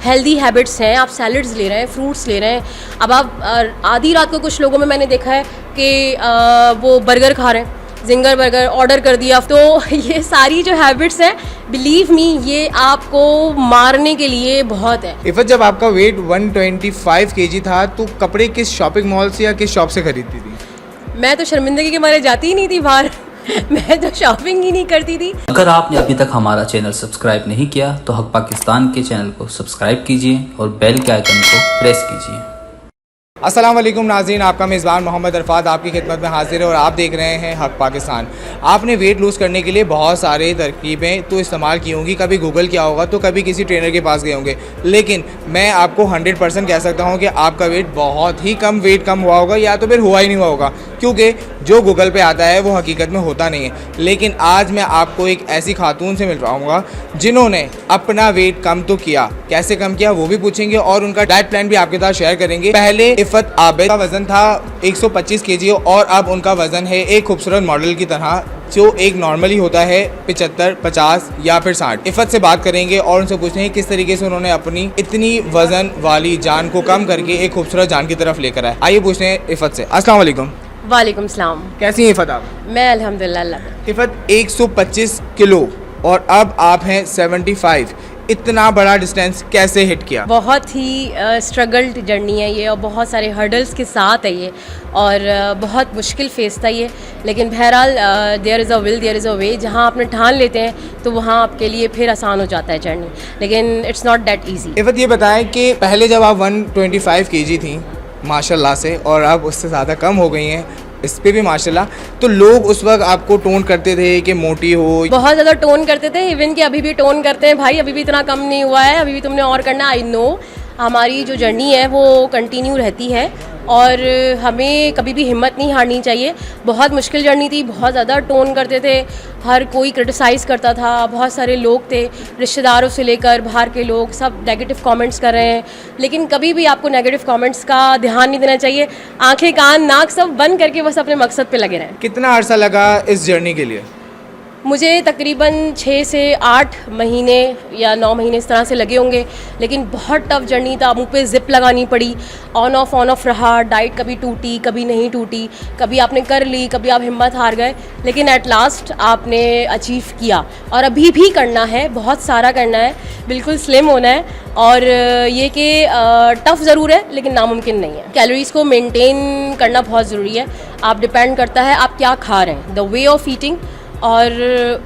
Healthy habits हैं, आप salads ले रहे हैं, फ्रूट्स ले रहे हैं। अब आप आधी रात को कुछ लोगों में मैंने देखा है कि वो बर्गर खा रहे हैं, जिंगर बर्गर ऑर्डर कर दिया। तो ये सारी जो हैबिट्स हैं, बिलीव मी, ये आपको मारने के लिए बहुत है। इफ़त, जब आपका वेट 125 kg था तो कपड़े किस शॉपिंग मॉल से या किस शॉप से खरीदती थी? मैं तो शर्मिंदगी के मारे जाती ही नहीं थी बाहर मैं तो शॉपिंग ही नहीं करती थी। अगर आपने अभी तक हमारा चैनल सब्सक्राइब नहीं किया तो हक पाकिस्तान के चैनल को सब्सक्राइब कीजिए और बेल के आइकन को प्रेस कीजिए। अस्सलाम वालेकुम नाज़रीन, आपका मेज़बान मोहम्मद अरफात आपकी खिदमत में हाजिर है और आप देख रहे हैं हक पाकिस्तान। आपने वेट लूज़ करने के लिए बहुत सारे तरकीबें तो इस्तेमाल की होंगी, कभी गूगल किया होगा तो कभी किसी ट्रेनर के पास गए होंगे, लेकिन मैं आपको 100% कह सकता हूं कि आपका वेट बहुत ही कम हुआ होगा या तो फिर हुआ ही नहीं हुआ होगा, क्योंकि जो गूगल पे आता है वो हकीकत में होता नहीं है। लेकिन आज मैं आपको एक ऐसी खातून से मिल पाऊँगा जिन्होंने अपना वेट कम तो किया, कैसे कम किया वो भी पूछेंगे और उनका डाइट प्लान भी आपके साथ शेयर करेंगे। पहले इफ़त आबिद का वज़न था 125 kg और अब उनका वज़न है एक खूबसूरत मॉडल की तरह, जो एक नॉर्मली होता है 75, 50 या फिर 60। इफ़त से बात करेंगे और उनसे पूछेंगे किस तरीके से उन्होंने अपनी इतनी वज़न वाली जान को कम करके एक खूबसूरत जान की तरफ लेकर आए। आइए पूछते हैं इफ़त से। अस्सलाम वालेकुम। वालेकुम सलाम। कैसी हैं इफ़त आप? मैं अल्हम्दुलिल्लाह। इफ़त 125 किलो और अब आप हैं 75, इतना बड़ा डिस्टेंस कैसे हिट किया? बहुत ही स्ट्रगल्ड जर्नी है ये और बहुत सारे हर्डल्स के साथ है ये और बहुत मुश्किल फेस था ये, लेकिन बहरहाल there is a will there is a way. जहाँ आपने ठान लेते हैं तो वहाँ आपके लिए फिर आसान हो जाता है जर्नी, लेकिन it's not that easy. Iffat, ये बताएं कि पहले जब आप 125 kg थी माशाल्लाह से और अब उससे ज़्यादा कम हो गई हैं, इस पे भी माशाल्लाह, तो लोग उस वक्त आपको टोन करते थे कि मोटी हो, बहुत ज़्यादा टोन करते थे, इवन कि अभी भी टोन करते हैं, भाई अभी भी इतना कम नहीं हुआ है, अभी भी तुमने और करना है। आई नो हमारी जो जर्नी है वो कंटिन्यू रहती है और हमें कभी भी हिम्मत नहीं हारनी चाहिए। बहुत मुश्किल जर्नी थी, बहुत ज़्यादा टोन करते थे, हर कोई क्रिटिसाइज़ करता था, बहुत सारे लोग थे, रिश्तेदारों से लेकर बाहर के लोग, सब नेगेटिव कमेंट्स कर रहे हैं। लेकिन कभी भी आपको नेगेटिव कमेंट्स का ध्यान नहीं देना चाहिए, आंखें कान नाक सब बंद करके बस अपने मकसद पे लगे रहें। कितना अरसा लगा इस जर्नी के लिए? मुझे तकरीबन 6 से 8 महीने या 9 महीने इस तरह से लगे होंगे, लेकिन बहुत टफ जर्नी था। मुंह पे जिप लगानी पड़ी, ऑन ऑफ रहा, डाइट कभी टूटी कभी नहीं टूटी, कभी आपने कर ली कभी आप हिम्मत हार गए, लेकिन एट लास्ट आपने अचीव किया और अभी भी करना है, बहुत सारा करना है, बिल्कुल स्लिम होना है और ये कि टफ़ ज़रूर है लेकिन नामुमकिन नहीं है। कैलोरीज़ को मेंटेन करना बहुत ज़रूरी है, आप डिपेंड करता है आप क्या खा रहे हैं, द वे ऑफ ईटिंग और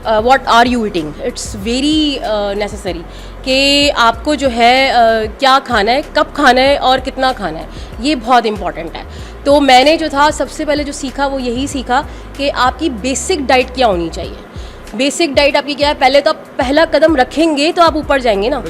what are you eating, it's very necessary कि आपको जो है क्या खाना है, कब खाना है और कितना खाना है, ये बहुत इंपॉर्टेंट है। तो मैंने जो था सबसे पहले जो सीखा वो यही सीखा कि आपकी बेसिक डाइट क्या होनी चाहिए। बेसिक डाइट आपकी क्या है, पहले तो आप पहला कदम रखेंगे तो आप ऊपर जाएंगे ना।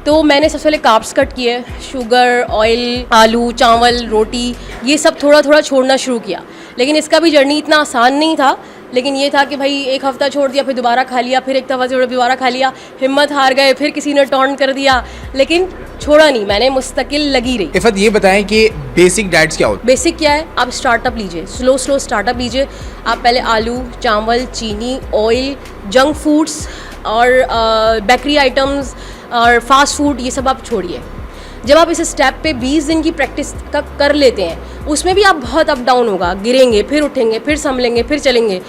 तो मैंने सबसे पहले कार्ब्स कट किए, शुगर, ऑयल, आलू, चावल, रोटी, ये सब थोड़ा थोड़ा छोड़ना शुरू किया। लेकिन इसका भी जर्नी इतना आसान नहीं था, लेकिन ये था कि भाई एक हफ़्ता छोड़ दिया, फिर दोबारा खा लिया, फिर एक दफ़ा छोड़ दोबारा खा लिया, हिम्मत हार गए, फिर किसी ने टॉन्ट कर दिया, लेकिन छोड़ा नहीं, मैंने मुस्तकिल लगी रही। इफ़त, ये बताएं कि बेसिक डाइट्स क्या होती? बेसिक क्या है, आप स्टार्टअप लीजिए, स्लो स्टार्टअप लीजिए। आप पहले आलू, चावल, चीनी, ऑयल, जंक फूड्स और बेकरी आइटम्स और फास्ट फूड, ये सब आप छोड़िए। जब आप इस स्टेप पे 20 दिन की प्रैक्टिस का कर लेते हैं, उसमें भी आप बहुत अप डाउन होगा, गिरेंगे, फिर उठेंगे, फिर संभलेंगे, फिर चलेंगे,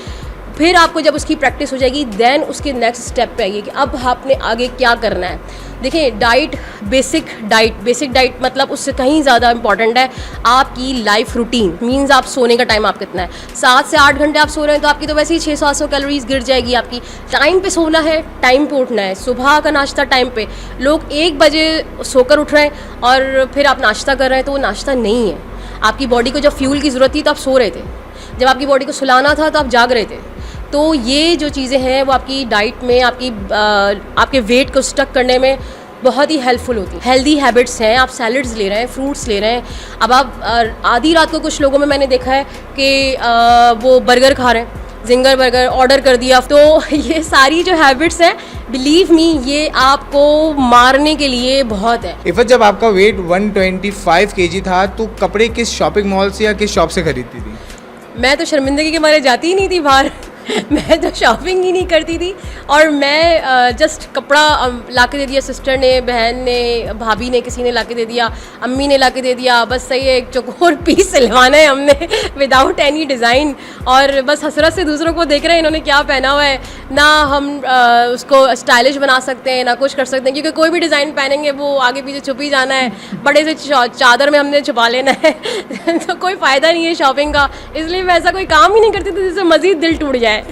फिर आपको जब उसकी प्रैक्टिस हो जाएगी देन उसके नेक्स्ट स्टेप पे आइए कि अब आपने आगे क्या करना है। देखिए, डाइट, बेसिक डाइट मतलब उससे कहीं ज़्यादा इंपॉर्टेंट है आपकी लाइफ रूटीन। मीन्स आप सोने का टाइम आप कितना है, 7 से 8 घंटे आप सो रहे हैं तो आपकी तो वैसे ही 600-700 कैलोरीज गिर जाएगी आपकी। टाइम पे सोना है, टाइम पे उठना है, सुबह का नाश्ता टाइम पे। लोग 1 बजे सोकर उठ रहे हैं और फिर आप नाश्ता कर रहे हैं, तो वो नाश्ता नहीं है। आपकी बॉडी को जब फ्यूल की ज़रूरत थी तो आप सो रहे थे, जब आपकी बॉडी को सुलाना था तो आप जाग रहे थे। तो ये जो चीज़ें हैं वो आपकी डाइट में आपके वेट को स्टक करने में बहुत ही हेल्पफुल होती है। हेल्दी हैबिट्स हैं, आप सैलड्स ले रहे हैं, फ्रूट्स ले रहे हैं। अब आप आधी रात को कुछ लोगों में मैंने देखा है कि वो बर्गर खा रहे हैं, जिंगर बर्गर ऑर्डर कर दिया। तो ये सारी जो हैबिट्स हैं, बिलीव मी, ये आपको मारने के लिए बहुत है। इफ़त, जब आपका वेट 125 kg था तो कपड़े किस शॉपिंग मॉल से या किस शॉप से खरीदती थी? मैं तो शर्मिंदगी के मारे जाती ही नहीं थी बाहर मैं तो शॉपिंग ही नहीं करती थी, और मैं जस्ट कपड़ा ला के दे दिया, सिस्टर ने, बहन ने, भाभी ने, किसी ने ला के दे दिया, अम्मी ने ला के दे दिया, बस सही है एक चौकोर पीस सिलवाना है हमने विदाउट एनी डिज़ाइन, और बस हसरत से दूसरों को देख रहे हैं इन्होंने क्या पहना हुआ है। ना हम उसको स्टाइलिश बना सकते हैं, ना कुछ कर सकते हैं, क्योंकि कोई भी डिज़ाइन पहनेंगे वो आगे पीछे छुप ही जाना है, बड़े से चादर में हमने छुपा लेना है तो कोई फ़ायदा नहीं है शॉपिंग का, इसलिए मैं ऐसा कोई काम ही नहीं करती थी जिससे मज़ीद दिल टूट जाए।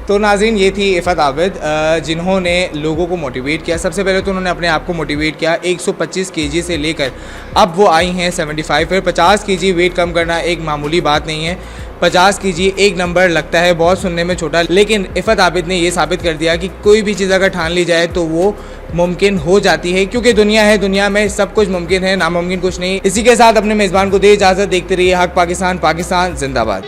तो नाज़रीन, ये थी इफ़त आबिद जिन्होंने लोगों को मोटिवेट किया। सबसे पहले तो उन्होंने अपने आप को मोटिवेट किया। 125 केजी से लेकर अब वो आई हैं 75। फिर 50 केजी वेट कम करना एक मामूली बात नहीं है। 50 केजी एक नंबर लगता है बहुत सुनने में छोटा, लेकिन इफ़त आबिद ने ये साबित कर दिया कि कोई भी चीज़ अगर ठान ली जाए तो वो मुमकिन हो जाती है, क्योंकि दुनिया है, दुनिया में सब कुछ मुमकिन है, नामुमकिन कुछ नहीं। इसी के साथ अपने मेज़बान को दे इजाज़त। देखते रहिए हक पाकिस्तान, पाकिस्तान जिंदाबाद।